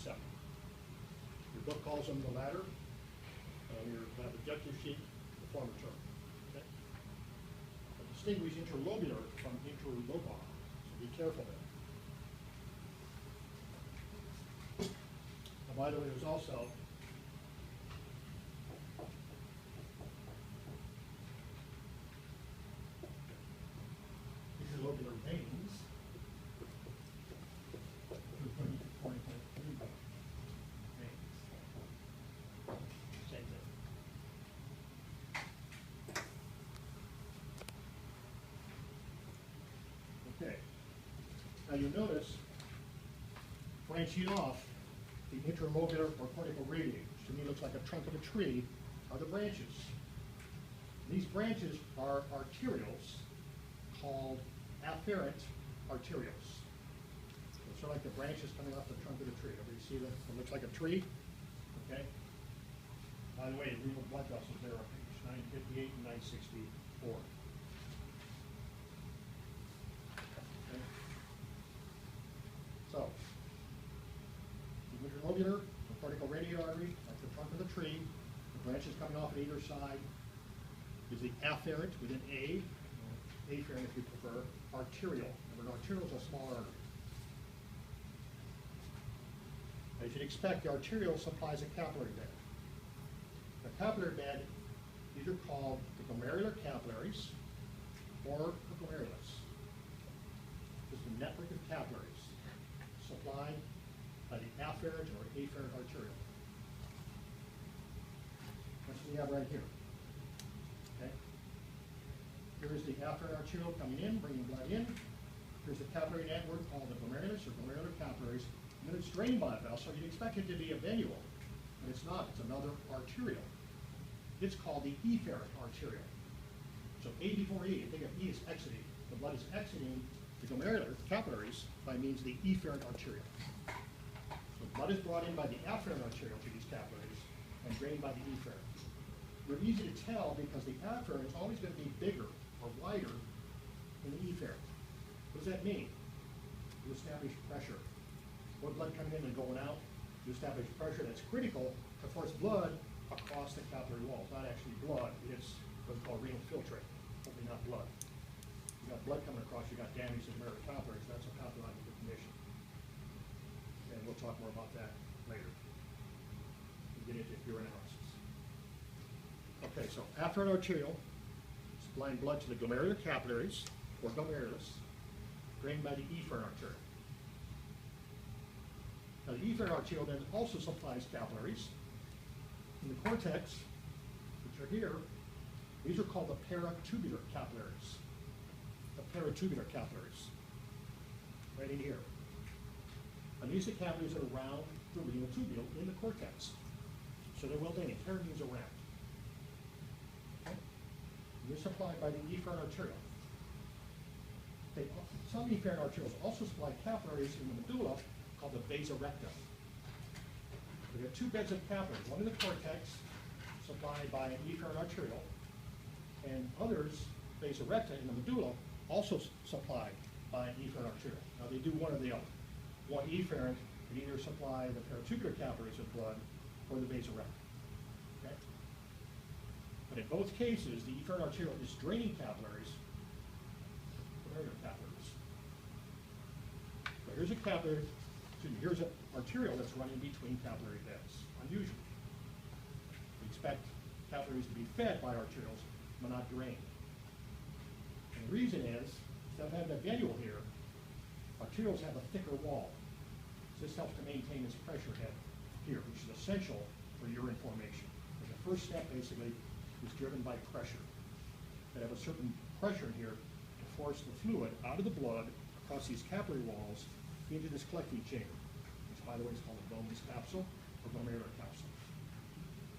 receptor. Your book calls them the latter. Your objective sheet, the former term. Okay? Distinguish interlobular from interlobar, so be careful there. Now, by the way, there's also interlobular veins. Same thing. Okay. Now you notice, branching off the interlobular or cortical radii, which to me looks like a trunk of a tree, are the branches. These branches are arterioles called afferent arterioles. It's sort of like the branches coming off the trunk of the tree. Everybody see that? It looks like a tree. Okay. By the way, renal blood vessels there are page 958 and 964. Okay. So, the interlobular or cortical radial artery, like the trunk of the tree, the branches coming off at either side, is the afferent with an A, afferent if you prefer, arterial. Remember, an arterial is a small artery. As you'd expect, the arterial supplies a capillary bed. The capillary bed, these are called the glomerular capillaries or the glomerulus. Just a network of capillaries supplied by the afferent or afferent arteriole. That's what we have right here. Okay. Here's the afferent arteriole coming in, bringing blood in. Here's the capillary network called the glomerulus or glomerular capillaries. And then it's drained by a vessel. You'd expect it to be a venule, but it's not. It's another arteriole. It's called the efferent arteriole. So A before E, think of E as exiting. The blood is exiting the glomerular capillaries by means of the efferent arteriole. So blood is brought in by the afferent arteriole to these capillaries and drained by the efferent. They're easy to tell because the afferent is always going to be bigger or wider than the efferent. What does that mean? You establish pressure. More blood coming in and going out, you establish pressure that's critical to force blood across the capillary wall. It's not actually blood, it's what's called renal filtrate, hopefully not blood. You got blood coming across, you got damage to the glomerular capillaries, that's a pathological condition. And we'll talk more about that later. We'll get into urinalysis. Okay, so afferent arteriole, supplying blood to the glomerular capillaries, or glomerulus, drained by the efferent arteriole. Now, the efferent arteriole then also supplies capillaries. In the cortex, which are here, these are called the paratubular capillaries. The paratubular capillaries, right in here. And these are capillaries that are around the renal tubule in the cortex. So they're well done. Para means around. Okay? And they're supplied by the efferent arteriole. Some efferent arterioles also supply capillaries in the medulla called the vasa recta. We have two beds of capillaries, one in the cortex, supplied by an efferent arteriole, and others, vasa recta in the medulla, also supplied by an efferent arteriole. Now they do one or the other. One efferent can either supply the paratubular capillaries with blood or the vasa recta. Okay? But in both cases, the efferent arteriole is draining capillaries, glomerular capillaries. So here's a capillary. Here's an arteriole that's running between capillary beds. Unusual. We expect capillaries to be fed by arterioles, but not drained. And the reason is, instead of having a venule here, arterioles have a thicker wall. So this helps to maintain this pressure head here, which is essential for urine formation. And the first step, basically, is driven by pressure. They have a certain pressure in here to force the fluid out of the blood across these capillary walls into this collecting chamber, which, by the way, is called the Bowman's capsule or glomerular capsule.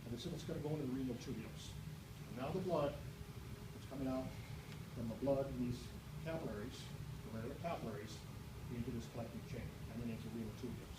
And this is what's going to go into the renal tubules. And now the blood that's coming out from the blood in these capillaries, glomerular capillaries, into this collecting chamber and then into renal tubules.